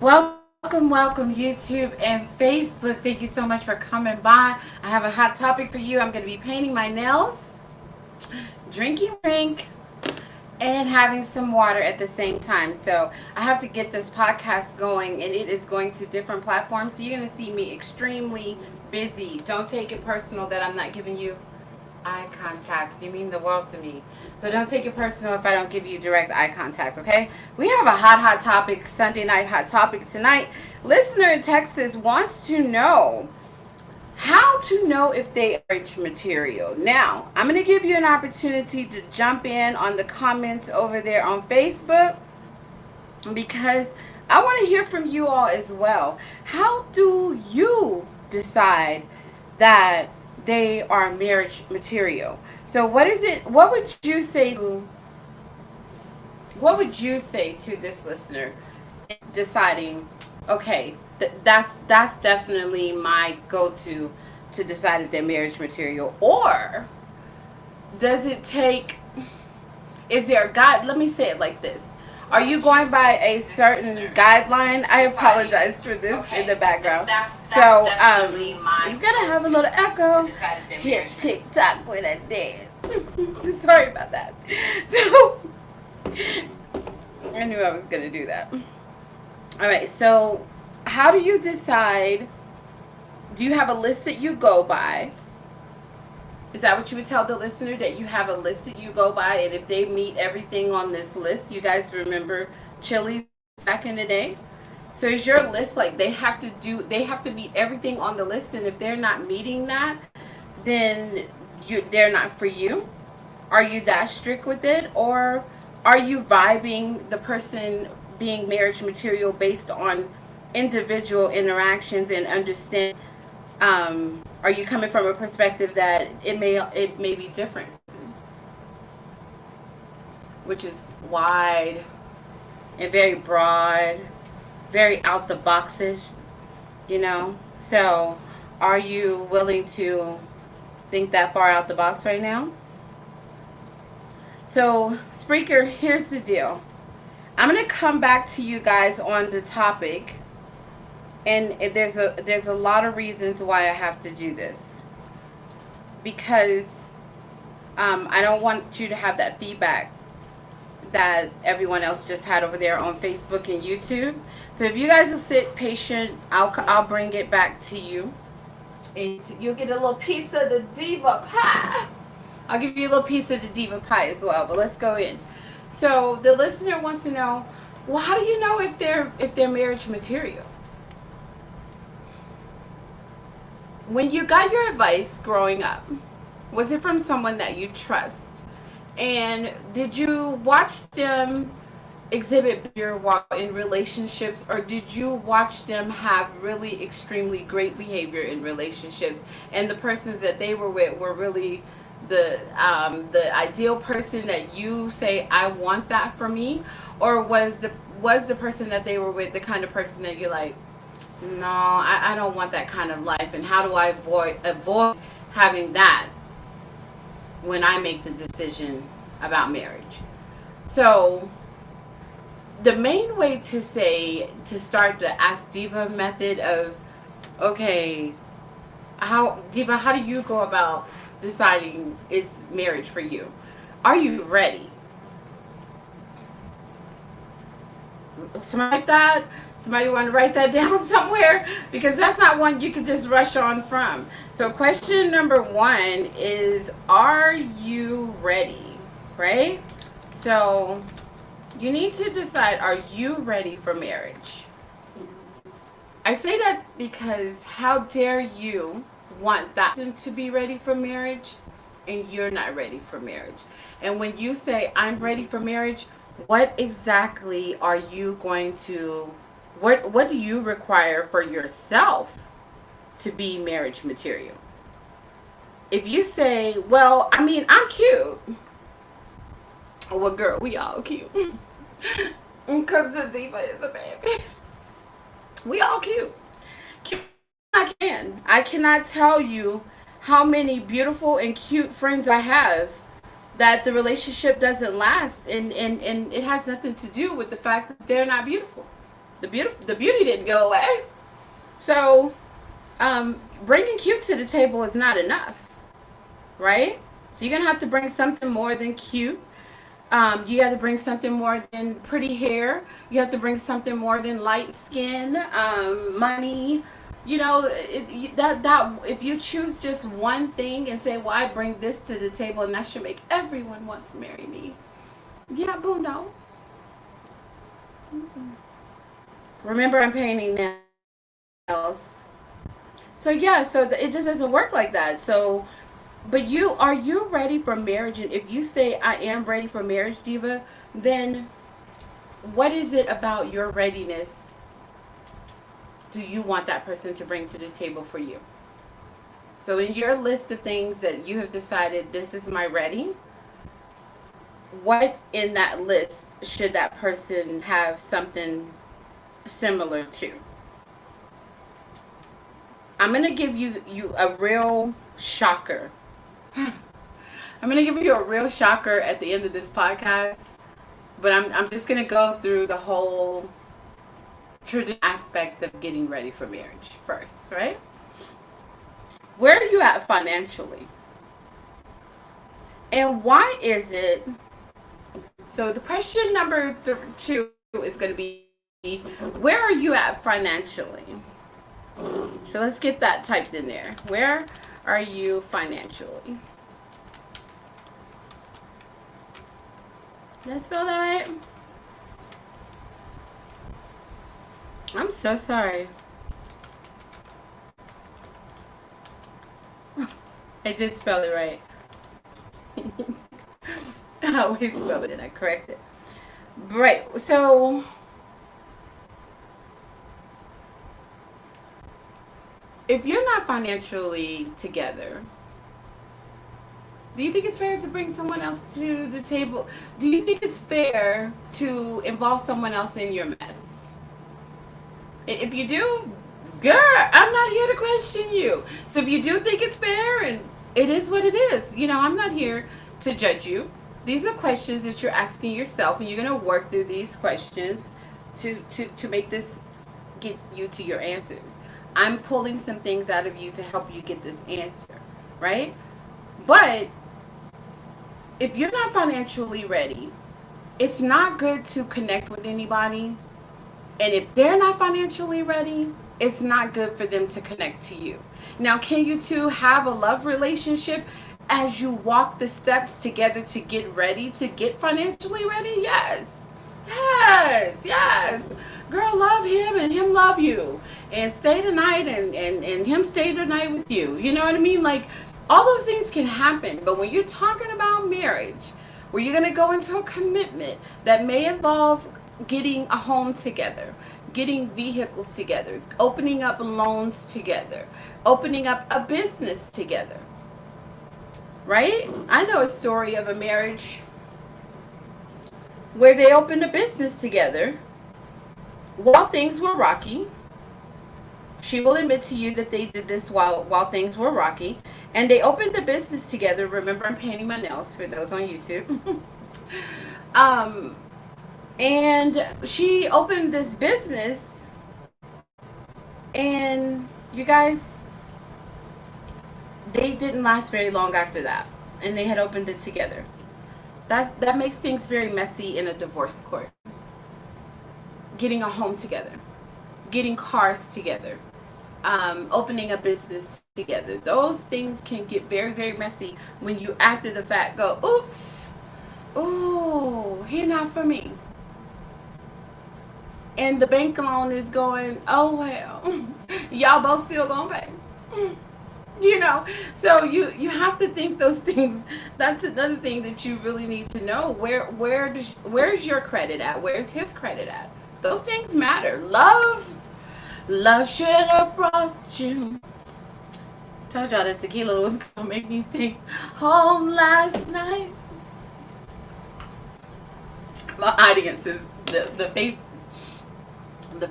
Welcome, YouTube and Facebook. Thank you so much for coming by. I have a hot topic for you. I'm going to be painting my nails, drinking drink, and having some water at the same time. So I have to get this podcast going, and it is going to different platforms. So you're going to see me extremely busy. Don't take it personal that I'm not giving you eye contact. You mean the world to me. So don't take it personal if I don't give you direct eye contact, okay? We have a hot topic, Sunday night hot topic tonight. Listener in Texas wants to know how to know if they are rich material. Now, I'm going to give you an opportunity to jump in on the comments over there on Facebook because I want to hear from you all as well. How do you decide that they are marriage material? So what would you say to this listener in deciding, okay, that's definitely my go-to to decide if they're marriage material? Or does it take, is there a guide? Let me say it like this. Are you going by a certain guideline? I apologize for this in the background. So, you're gonna have a little echo. Hit TikTok when I dance. Sorry about that. So, I knew I was gonna do that. All right. So, how do you decide? Do you have a list that you go by? Is that what you would tell the listener, that you have a list that you go by, and if they meet everything on this list, you guys remember Chili's back in the day? So is your list like they have to meet everything on the list, and if they're not meeting that, then they're not for you? Are you that strict with it, or are you vibing the person being marriage material based on individual interactions and understand? Are you coming from a perspective that it may be different, which is wide and very broad, very out the boxes, So, are you willing to think that far out the box right now? So, Spreaker, here's the deal. I'm gonna come back to you guys on the topic. And there's a lot of reasons why I have to do this, because I don't want you to have that feedback that everyone else just had over there on Facebook and YouTube. So if you guys will sit patient, I'll bring it back to you, and you'll get a little piece of the DeeVa pie. I'll give you a little piece of the DeeVa pie as well. But let's go in. So the listener wants to know, well, how do you know if they're marriage material? When you got your advice growing up, was it from someone that you trust? And did you watch them exhibit behavior while in relationships, or did you watch them have really extremely great behavior in relationships, and the persons that they were with were really the ideal person that you say, I want that for me? Or was the person that they were with the kind of person that you're like, no, I don't want that kind of life, and how do I avoid having that when I make the decision about marriage? So the main way to start the Ask DeeVa method of, okay, DeeVa, how do you go about deciding is marriage for you? Are you ready? Somebody want to write that down somewhere, because that's not one you could just rush on from. So question number 1 is, are you ready? Right? So you need to decide, are you ready for marriage? I say that because how dare you want that person to be ready for marriage and you're not ready for marriage? And when you say, I'm ready for marriage, what exactly are you going to, what do you require for yourself to be marriage material? If you say, well, I mean, I'm cute. Well, girl, we all cute. Because the DeeVa is a bad bitch. We all cute. Cute I cannot tell you how many beautiful and cute friends I have that the relationship doesn't last, and it has nothing to do with the fact that they're not beautiful. The beauty didn't go away. So, bringing cute to the table is not enough, right? So you're gonna have to bring something more than cute. You have to bring something more than pretty hair. You have to bring something more than light skin, money. You know, that if you choose just one thing and say, "Well, I bring this to the table, and that should make everyone want to marry me." Yeah, boo, no. Remember, I'm painting nails. So yeah, so it just doesn't work like that. So, but are you ready for marriage? And if you say I am ready for marriage, DeeVa, then what is it about your readiness do you want that person to bring to the table for you? So in your list of things that you have decided, this is my ready, what in that list should that person have something similar to? I'm gonna give you a real shocker. I'm gonna give you a real shocker at the end of this podcast, but I'm just gonna go through the whole traditional aspect of getting ready for marriage first, right? Where are you at financially? And why is it? So the question number 2 is going to be, where are you at financially? So let's get that typed in there. Where are you financially? Did I spell that right? I'm so sorry. I did spell it right. I always spell it and I correct it. Right. So if you're not financially together, do you think it's fair to bring someone else to the table? Do you think it's fair to involve someone else in your mess? If you do, girl, I'm not here to question you. So if you do think it's fair, and it is what it is, I'm not here to judge you. These are questions that you're asking yourself, and you're going to work through these questions to make this get you to your answers. I'm pulling some things out of you to help you get this answer, right? But if you're not financially ready, it's not good to connect with anybody. And if they're not financially ready, it's not good for them to connect to you. Now, can you two have a love relationship as you walk the steps together to get ready, to get financially ready? Yes. Yes, yes. Girl, love him and him love you. And stay the night and him stay the night with you. You know what I mean? Like, all those things can happen. But when you're talking about marriage, where you're going to go into a commitment that may involve getting a home together, getting vehicles together, opening up loans together, opening up a business together, right? I know a story of a marriage where they opened a business together while things were rocky. She will admit to you that they did this while things were rocky. And they opened the business together. Remember, I'm painting my nails for those on YouTube. And she opened this business. And you guys, they didn't last very long after that. And they had opened it together. That makes things very messy in a divorce court. Getting a home together, getting cars together, opening a business together. Those things can get very, very messy when you, after the fact, go, oops, ooh, he not for me. And the bank loan is going, oh well, y'all both still gonna pay. So you have to think those things. That's another thing that you really need to know. Where's your credit at? Where's his credit at? Those things matter. Love should have brought you. Told y'all that tequila was gonna make me sing home last night. My audience is the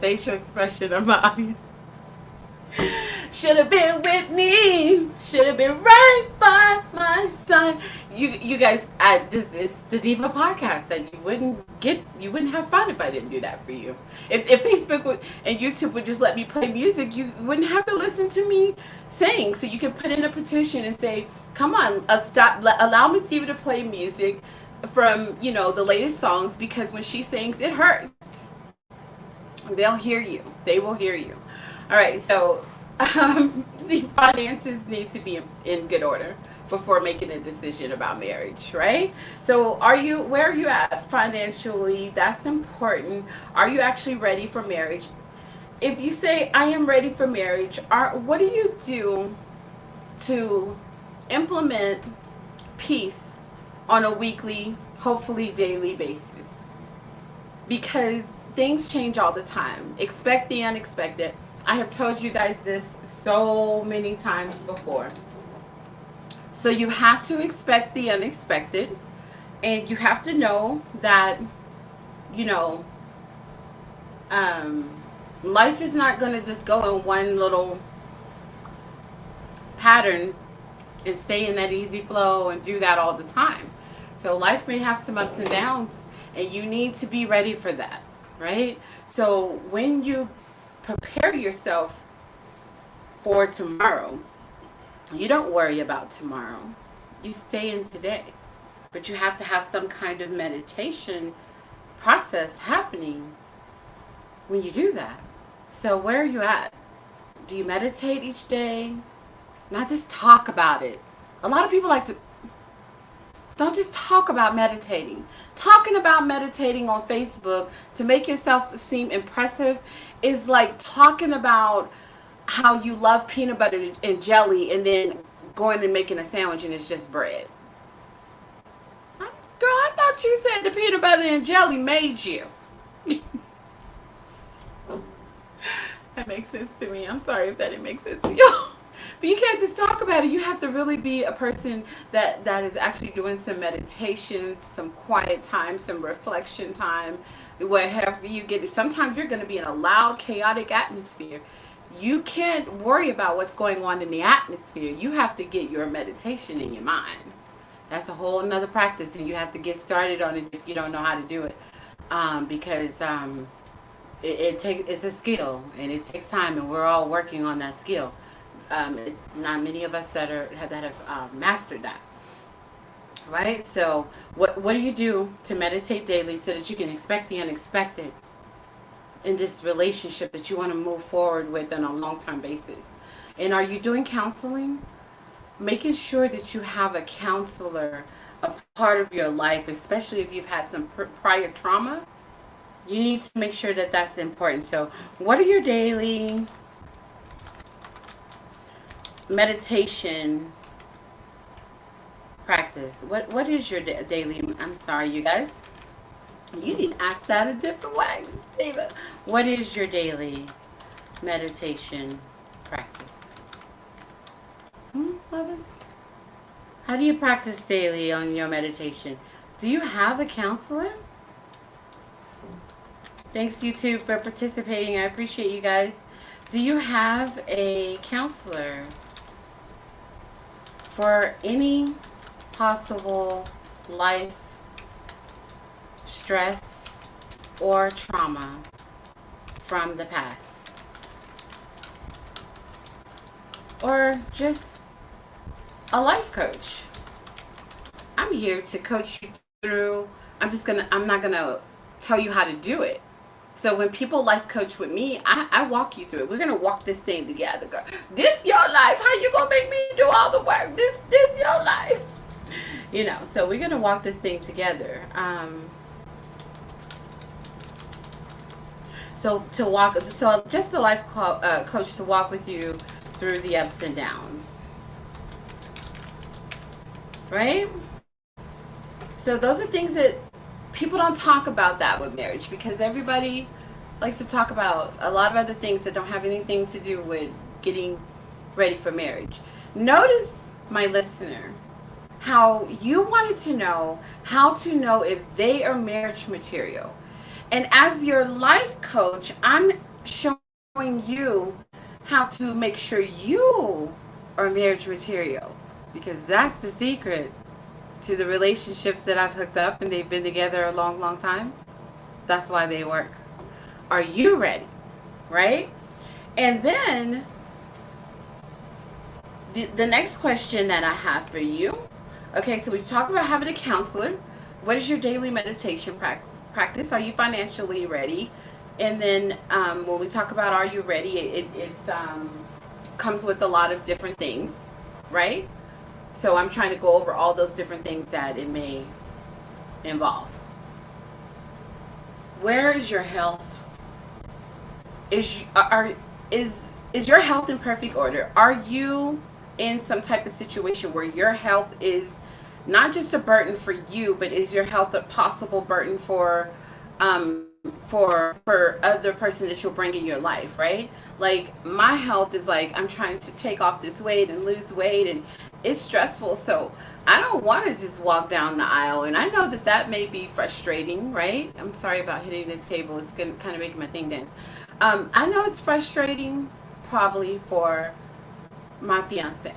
facial expression of my audience Should have been with me. Should have been right by my side. You guys, this is the DeeVa podcast, and you wouldn't have fun if I didn't do that for you. If Facebook and YouTube would just let me play music, you wouldn't have to listen to me sing. So you could put in a petition and say, "Come on, allow Miss DeeVa to play music from the latest songs, because when she sings, it hurts." They'll hear you. They will hear you. All right, so the finances need to be in good order before making a decision about marriage, right? So where are you at financially? That's important. Are you actually ready for marriage? If you say, I am ready for marriage, what do you do to implement peace on a weekly, hopefully daily basis? Because things change all the time. Expect the unexpected. I have told you guys this so many times before. So you have to expect the unexpected, and you have to know that, life is not going to just go in one little pattern and stay in that easy flow and do that all the time. So life may have some ups and downs, and you need to be ready for that, right? So when you prepare yourself for tomorrow, you don't worry about tomorrow. You stay in today. But you have to have some kind of meditation process happening when you do that. So where are you at? Do you meditate each day? Not just talk about it. A lot of people like to don't just talk about meditating. Talking about meditating on Facebook to make yourself seem impressive is like talking about how you love peanut butter and jelly and then going and making a sandwich and it's just bread. Girl, I thought you said the peanut butter and jelly made you. That makes sense to me. I'm sorry if that didn't make sense to you. But you can't just talk about it. You have to really be a person that is actually doing some meditations, some quiet time, some reflection time, wherever you get it. Sometimes you're going to be in a loud, chaotic atmosphere. You can't worry about what's going on in the atmosphere. You have to get your meditation in your mind. That's a whole nother practice, and you have to get started on it if you don't know how to do it, because it's a skill, and it takes time, and we're all working on that skill. It's not many of us that have mastered that, right? So what do you do to meditate daily so that you can expect the unexpected in this relationship that you want to move forward with on a long-term basis? And are you doing counseling? Making sure that you have a counselor a part of your life, especially if you've had some prior trauma. You need to make sure that that's important. So what are your daily meditation practice? What is your daily, I'm sorry you guys, you need to ask that a different way, Miss DeeVa. What is your daily meditation practice? Lovis? How do you practice daily on your meditation? Do you have a counselor? Thanks YouTube for participating. I appreciate you guys. Do you have a counselor for any possible life stress or trauma from the past? Or just a life coach? I'm here to coach you through. I'm not gonna tell you how to do it. So when people life coach with me, I walk you through it. We're gonna walk this thing together, girl. This your life. How you gonna make me do all the work? This your life. So we're gonna walk this thing together. So just a life coach to walk with you through the ups and downs, right? So those are things that people don't talk about that with marriage, because everybody likes to talk about a lot of other things that don't have anything to do with getting ready for marriage. Notice, my listener, how you wanted to know how to know if they are marriage material. And as your life coach, I'm showing you how to make sure you are marriage material, because that's the secret to the relationships that I've hooked up and they've been together a long, long time. That's why they work. Are you ready? Right? And then the next question that I have for you. Okay, so we've talked about having a counselor. What is your daily meditation practice? Are you financially ready? And then when we talk about are you ready, it comes with a lot of different things, right? So I'm trying to go over all those different things that it may involve. Where is your health? Is your health in perfect order? Are you in some type of situation where your health is not just a burden for you, but is your health a possible burden for other person that you'll bring in your life, right? Like my health is like I'm trying to take off this weight and lose weight, and it's stressful. So I don't want to just walk down the aisle, and I know that that may be frustrating, right? I'm sorry about hitting the table. It's gonna kind of make my thing dance. I know it's frustrating, probably for my fiance,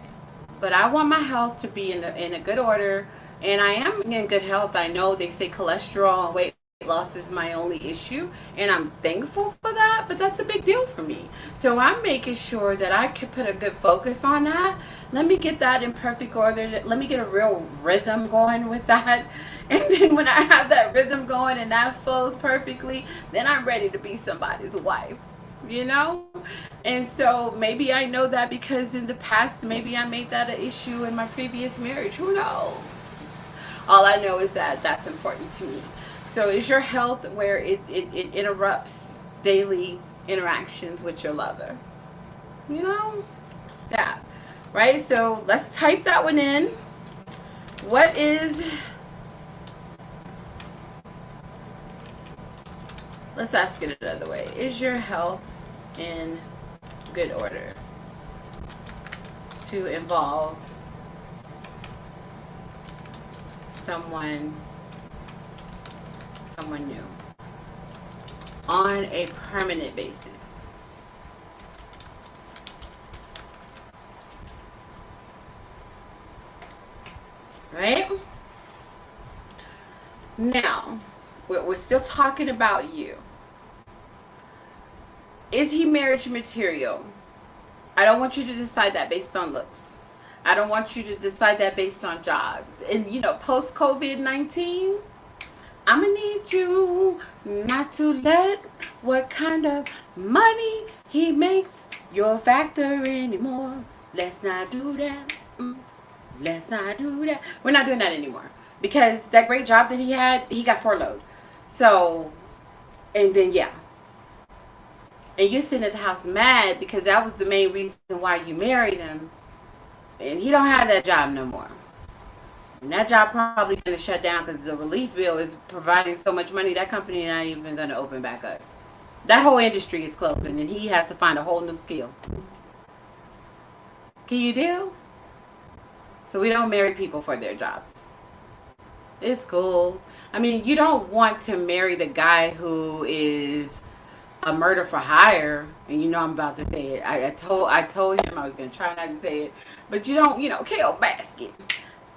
but I want my health to be in a good order, and I am in good health. I know they say cholesterol and weight loss is my only issue, and I'm thankful for that, but that's a big deal for me. So I'm making sure that I can put a good focus on that. Let me get that in perfect order. Let me get a real rhythm going with that. And then when I have that rhythm going and that flows perfectly, then I'm ready to be somebody's wife, you know? And so maybe I know that because in the past, maybe I made that an issue in my previous marriage. Who knows? All I know is that that's important to me. So is your health where it interrupts daily interactions with your lover? You know? It's that. Right? So let's type that one in. What is... Let's ask it another way. Is your health in good order to involve someone new on a permanent basis? Right? Now, we're still talking about you. Is he marriage material? I don't want you to decide that based on looks. I don't want you to decide that based on jobs. And, you know, post COVID-19, I'm going to need you not to let what kind of money he makes your factor anymore. Let's not do that. Let's not do that. We're not doing that anymore. Because that great job that he had, he got furloughed. So, and then, yeah. And you're sitting at the house mad because that was the main reason why you married him. And he don't have that job no more. And that job probably going to shut down because the relief bill is providing so much money. That company not even going to open back up. That whole industry is closing, and he has to find a whole new skill. Can you deal? So we don't marry people for their jobs. It's cool. I mean, you don't want to marry the guy who is a murder for hire, and you know I'm about to say it. I told him I was gonna try not to say it, but you don't, Kale Basket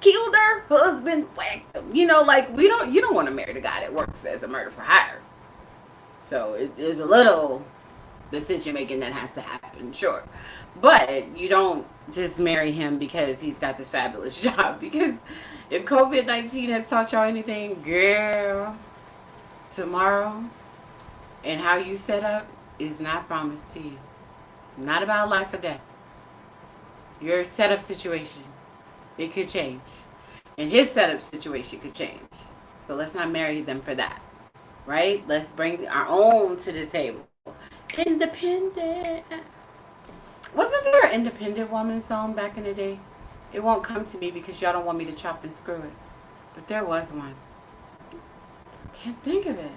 killed her husband, whacked him. You don't want to marry the guy that works as a murder for hire. So it is a little decision making that has to happen, sure, but you don't just marry him because he's got this fabulous job. Because if COVID-19 has taught y'all anything, girl, tomorrow and how you set up is not promised to you. Not about life or death. Your setup situation, it could change. And his setup situation could change. So let's not marry them for that. Right? Let's bring our own to the table. Independent. Wasn't there an Independent Woman song back in the day? It won't come to me because y'all don't want me to chop and screw it. But there was one. Can't think of it.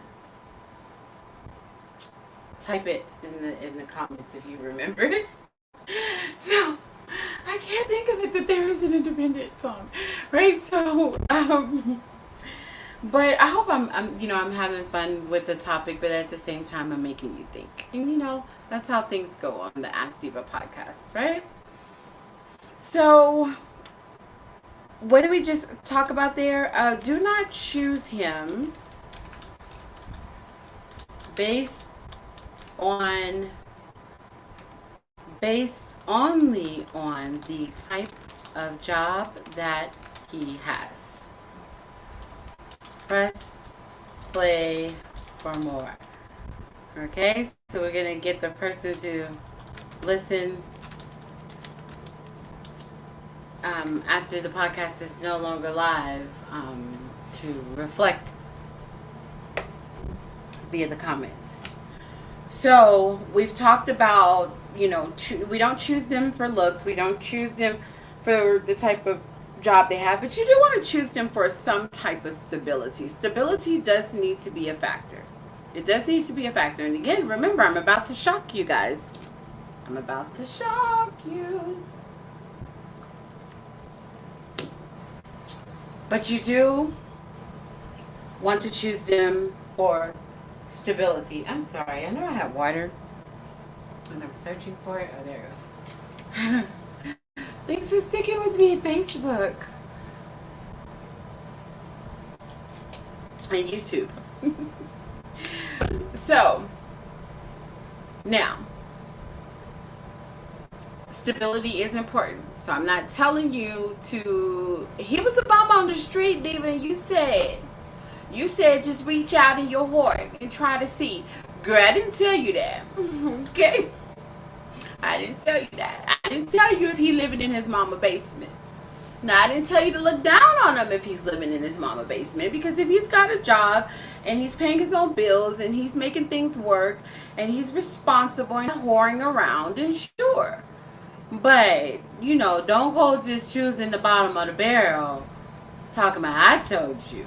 Type it in the comments if you remember it. So I can't think of it that there is an Independent song, right? So But I hope I'm having fun with the topic, but at the same time, I'm making you think. And that's how things go on the Ask DeeVa podcast, right? So, what did we just talk about there? Do not choose him based on based only on the type of job that he has. Press play for more. Okay, so we're gonna get the person to listen after the podcast is no longer live, to reflect via the comments. So we've talked about, we don't choose them for looks. We don't choose them for the type of job they have, but you do want to choose them for some type of stability. Stability does need to be a factor. It does need to be a factor. And again, remember, I'm about to shock you guys. I'm about to shock you. But you do want to choose them for stability. I'm sorry. I know I have water and I'm searching for it. Oh, there it goes. Thanks for sticking with me, Facebook and YouTube. So, now, stability is important. So I'm not telling you to. He was a bum on the street, DeeVa. You said just reach out in your heart and try to see. Girl, I didn't tell you that. Okay, I didn't tell you that. I didn't tell you if he living in his mama basement. Now, I didn't tell you to look down on him if he's living in his mama basement, because if he's got a job and he's paying his own bills and he's making things work and he's responsible and whoring around, then sure. But, don't go just choosing the bottom of the barrel talking about I told you.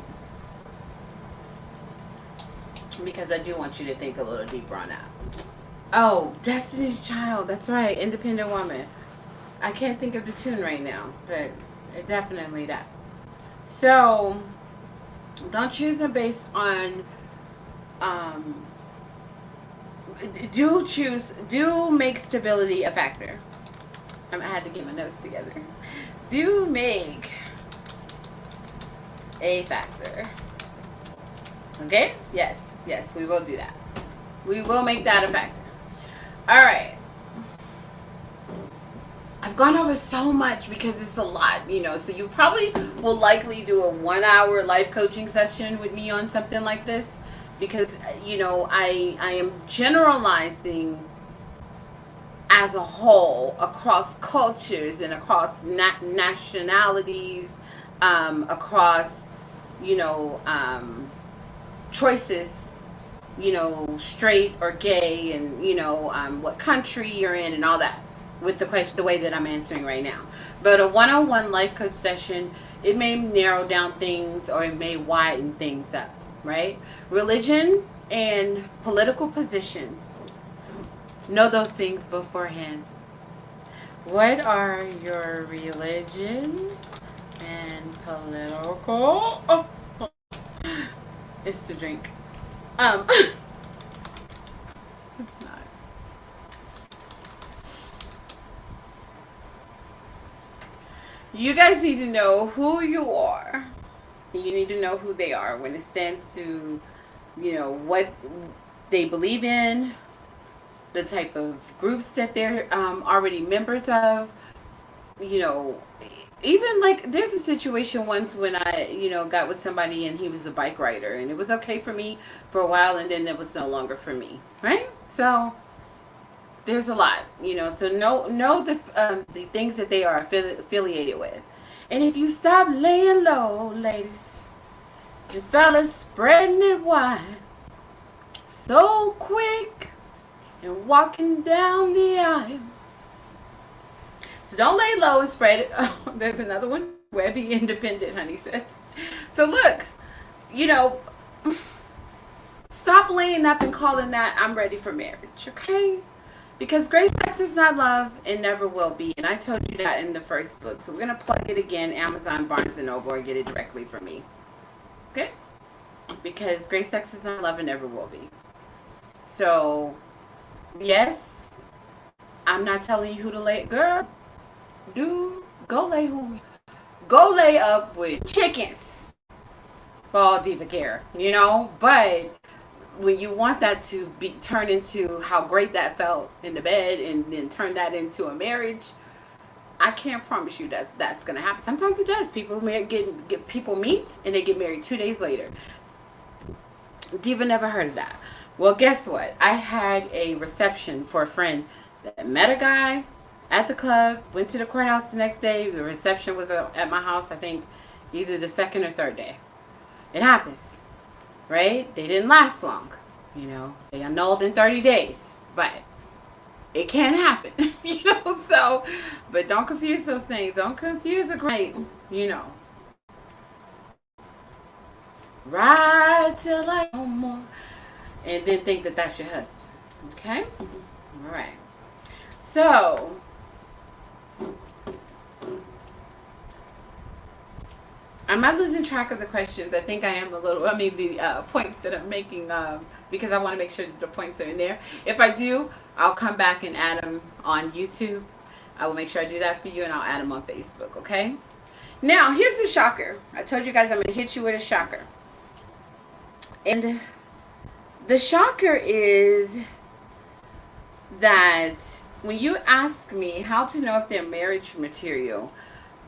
Because I do want you to think a little deeper on that. Oh, Destiny's Child. That's right. Independent Woman. I can't think of the tune right now, but it's definitely that. So, don't choose them based on, do make stability a factor. I had to get my notes together. Do make a factor. Okay? Yes, we will do that. We will make that a factor. All right. I've gone over so much because it's a lot, so you probably will likely do a 1-hour life coaching session with me on something like this, because, I am generalizing as a whole across cultures and across nationalities, across, choices, straight or gay, and what country you're in and all that, with the question, the way that I'm answering right now. But a one-on-one life coach session, it may narrow down things or it may widen things up, right? Religion and political positions. Know those things beforehand. What are your religion and political? Oh, it's to drink. It's not. You guys need to know who you are. You need to know who they are when it stands to, what they believe in, the type of groups that they're already members of. Even like there's a situation once when I, got with somebody and he was a bike rider, and it was okay for me for a while, and then it was no longer for me, right? So there's a lot, so know the things that they are affiliated with. And if you stop laying low, ladies, the fellas spreading it wide so quick and walking down the aisle. So don't lay low and spread it. Oh, there's another one. Webby Independent, honey says. So look, stop laying up and calling that I'm ready for marriage, okay? Because great sex is not love and never will be. And I told you that in the first book. So we're going to plug it again, Amazon, Barnes & Noble, or get it directly from me. Okay? because great sex is not love and never will be. So, yes, I'm not telling you who to lay. Girl, dude, go lay up with chickens for all DeeVa care, you know? But when you want that to be turned into how great that felt in the bed and then turn that into a marriage, I can't promise you that that's gonna happen. Sometimes it does. People get people meet and they get married 2 days later. DeeVa never heard of that. Well, guess what? I had a reception for a friend that met a guy at the club, went to the courthouse the next day. The reception was at my house, I think, either the second or third day. It happens, right? They didn't last long. You know, they annulled in 30 days. But it can happen, you know, so, but don't confuse those things. Don't confuse a great, you know. Ride till I no more. And then think that that's your husband. Okay? All right. So, am I losing track of the questions? I think I am a little. I mean, the points that I'm making, because I want to make sure that the points are in there. If I do, I'll come back and add them on YouTube. I will make sure I do that for you, and I'll add them on Facebook, okay? Now, here's the shocker. I told you guys I'm going to hit you with a shocker. And the shocker is that when you ask me how to know if they're marriage material,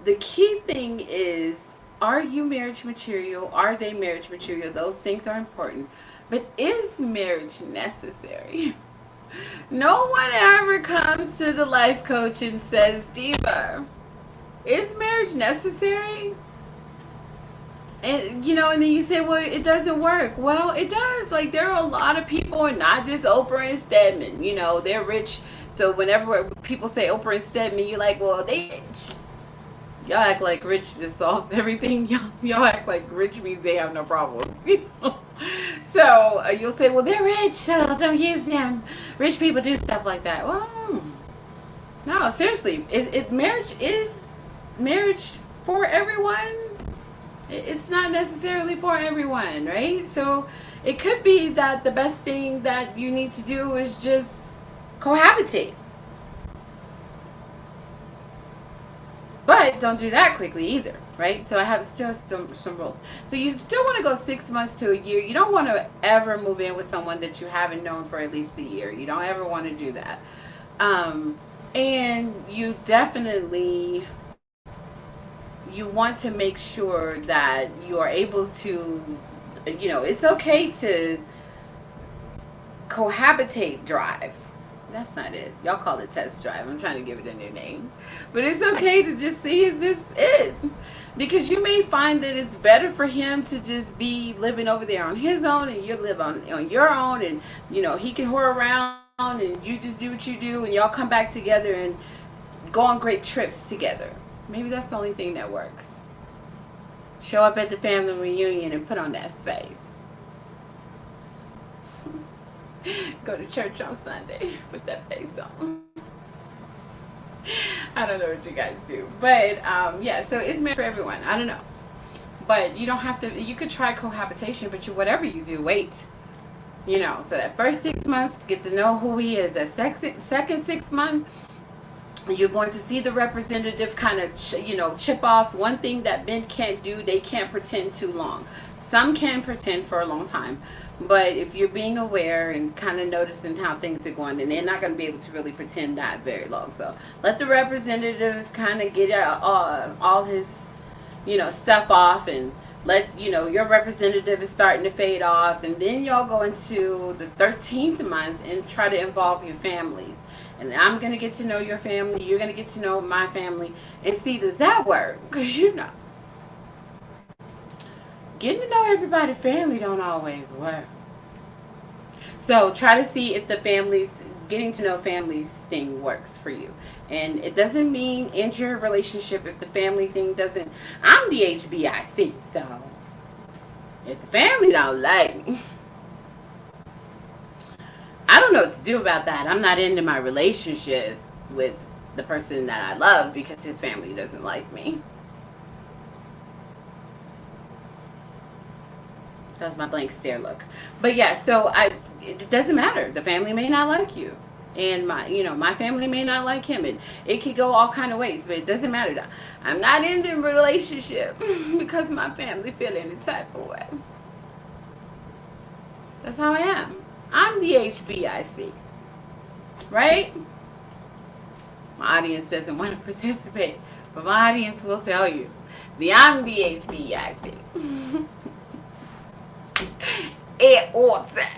the key thing is, are you marriage material? Are they marriage material? Those things are important. But is marriage necessary? No one ever comes to the life coach and says, DeeVa, is marriage necessary? And, you know, and then you say, well, it doesn't work. Well, it does. Like, there are a lot of people, and not just Oprah and Stedman. You know, they're rich. So whenever people say Oprah and Stedman, you're like, well, they rich. Y'all act like rich just solves everything. Y'all act like rich means they have no problems. You know? So you'll say, well, they're rich, so don't use them. Rich people do stuff like that. Well, no, seriously. Is marriage for everyone? It's not necessarily for everyone, right? So it could be that the best thing that you need to do is just cohabitate. But don't do that quickly either, right? So I have still some rules. So you still want to go 6 months to a year. You don't want to ever move in with someone that you haven't known for at least a year. You don't ever want to do that. And you definitely, you want to make sure that you are able to, you know, it's okay to cohabitate drive. That's not it. Y'all call it test drive. I'm trying to give it a new name. But it's okay to just see, is this it? Because you may find that it's better for him to just be living over there on his own, and you live on your own, and, you know, he can whore around and you just do what you do, and y'all come back together and go on great trips together. Maybe that's the only thing that works. Show up at the family reunion and put on that face. Go to church on Sunday, put that face on. I don't know what you guys do, but yeah, so it's meant for everyone. I don't know, but you don't have to. You could try cohabitation, but whatever you do, wait. You know, so that first 6 months, get to know who he is. That second 6 months, you're going to see the representative kind of chip off. One thing that men can't do, they can't pretend too long. Some can pretend for a long time, but if you're being aware and kind of noticing how things are going, then they're not going to be able to really pretend that very long. So let the representatives kind of get all his stuff off, and let your representative is starting to fade off, and then y'all go into the 13th month and try to involve your families. And I'm going to get to know your family, you're going to get to know my family, and see, does that work? Because getting to know everybody's family don't always work. So try to see if the getting to know families thing works for you. And it doesn't mean end your relationship if the family thing doesn't. I'm the HBIC, so if the family don't like me, I don't know what to do about that. I'm not into my relationship with the person that I love because his family doesn't like me. That was my blank stare look. But yeah, it doesn't matter. The family may not like you. And my family may not like him. It could go all kind of ways, but it doesn't matter. I'm not in the relationship because my family feel any type of way. That's how I am. I'm the HBIC. Right? My audience doesn't want to participate, but my audience will tell you. I'm the HBIC. It wants it.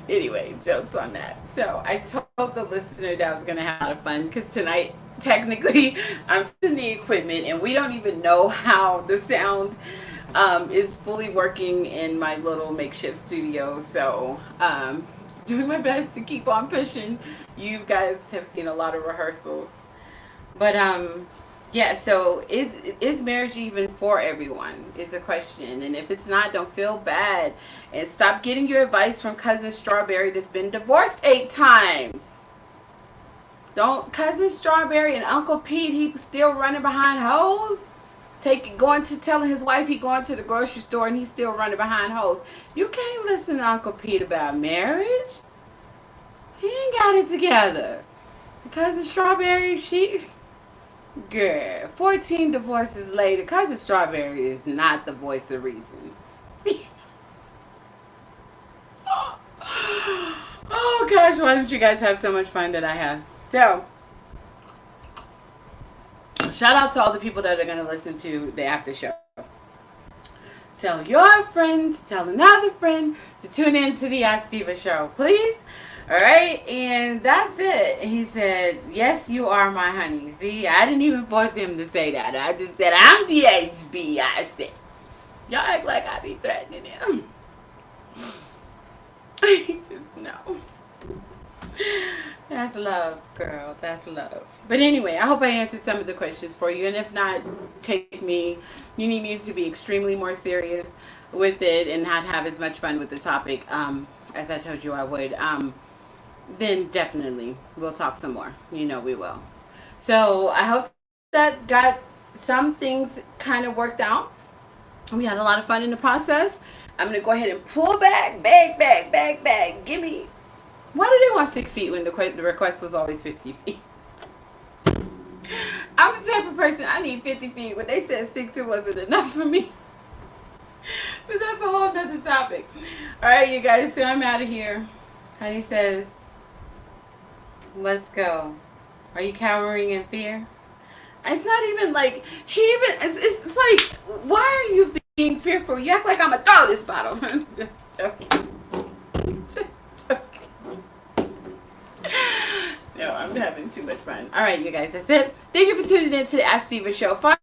Anyway, jokes on that. So I told the listener that I was going to have a lot of fun because tonight, technically, I'm in the equipment and we don't even know how the sound is fully working in my little makeshift studio. So doing my best to keep on pushing. You guys have seen a lot of rehearsals. But yeah, so is marriage even for everyone is a question. And if it's not, don't feel bad. And stop getting your advice from Cousin Strawberry that's been divorced 8 times. Don't Cousin Strawberry and Uncle Pete, he still running behind hoes. Telling his wife he going to the grocery store and he's still running behind hoes. You can't listen to Uncle Pete about marriage. He ain't got it together. Cousin Strawberry, girl, 14 divorces later, Cousin Strawberry is not the voice of reason. Oh gosh, why don't you guys have so much fun that I have? So, shout out to all the people that are going to listen to the after show. Tell your friends, tell another friend to tune in to the Ask DeeVa show, please. All right, and that's it. He said, yes, you are my honey. See, I didn't even force him to say that. I just said, I'm the HB. I said, y'all act like I be threatening him. I just know. That's love, girl. That's love. But anyway, I hope I answered some of the questions for you. And if not, you need me to be extremely more serious with it and not have as much fun with the topic as I told you I would. Then definitely we'll talk some more. You know we will. So I hope that got some things kind of worked out. We had a lot of fun in the process. I'm going to go ahead and pull back. Give me. Why do they want 6 feet when the request was always 50 feet? I'm the type of person, I need 50 feet. When they said 6, it wasn't enough for me. But that's a whole nother topic. All right, you guys, so I'm out of here. Honey says, let's go. Are you cowering in fear? It's not even like, it's like, why are you being fearful? You act like I'm going to throw this bottle. Just joking. Just joking. No, I'm having too much fun. All right, you guys, that's it. Thank you for tuning in to the Ask DeeVa show. Find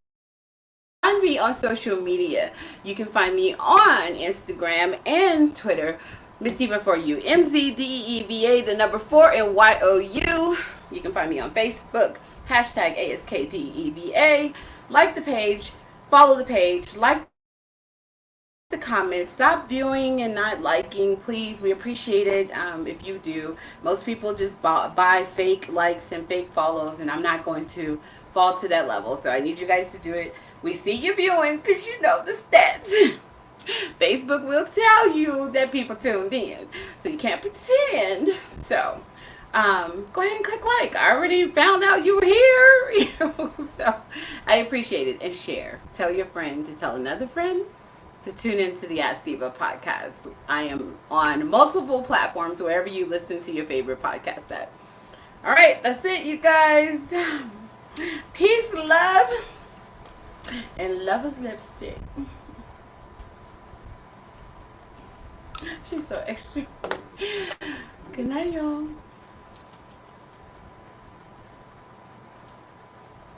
me on social media. You can find me on Instagram and Twitter. Miss DeeVa for you. MZDEEVA, the number 4 and YOU. You can find me on Facebook. Hashtag ASKDEVA. Like the page. Follow the page. Like the comments. Stop viewing and not liking, please. We appreciate it if you do. Most people just buy fake likes and fake follows, and I'm not going to fall to that level. So I need you guys to do it. We see you viewing because you know the stats. Facebook will tell you that people tuned in, so you can't pretend. So go ahead and click like. I already found out you were here. So I appreciate it. And share. Tell your friend to tell another friend to tune into the Ask DeeVa podcast. I am on multiple platforms wherever you listen to your favorite podcast at. All right, that's it, you guys. Peace, love, and love is lipstick. She's so extra. Good night, y'all.